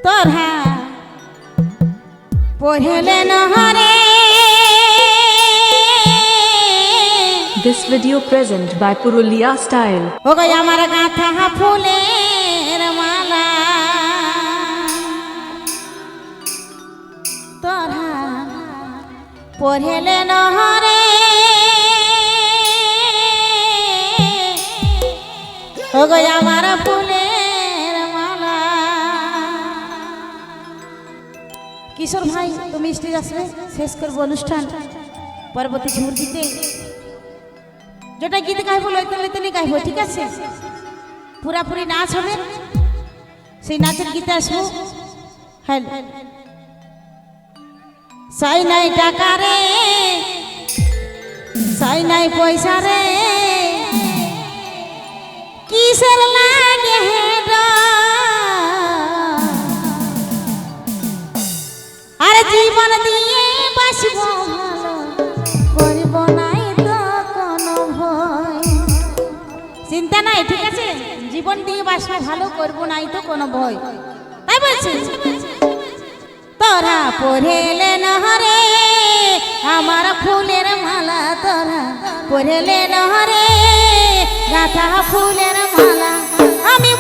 তোরা পড়লে নহরে। This video present by Purulia Style. ও গো আমার গাঁথা ফুলের মালা তোরা পড়লে নহরে। ও গো আমার ফুলের মালা। কিশোর ভাই তুমি স্টেজ আসবে, শেষ করবো অনুষ্ঠান পরবর্তী ঝুমুর দিতে। যেটা গীত গাইবো লইতে গাইবো, ঠিক আছে? পুরাপুরি নাচ হবে, সেই নাচের গীতে আসবো। হ্যাঁ, সাই নাই টাকা রে, সাই নাই পয়সা রে, কিসের লাগে আরে জীবন দিয়ে বাসবো ভালো, করব নাই তো কোনো ভয়। চিন্তা নাই, ঠিক আছে? জীবন দিয়ে বাসবো ভালো, করব নাই তো কোনো ভয়। তাই বলছি তোরা পড়লে নহরে আমার ফুলের মালা। তোরা পড়লে নহরে গাঁথা ফুলের মালা। আমি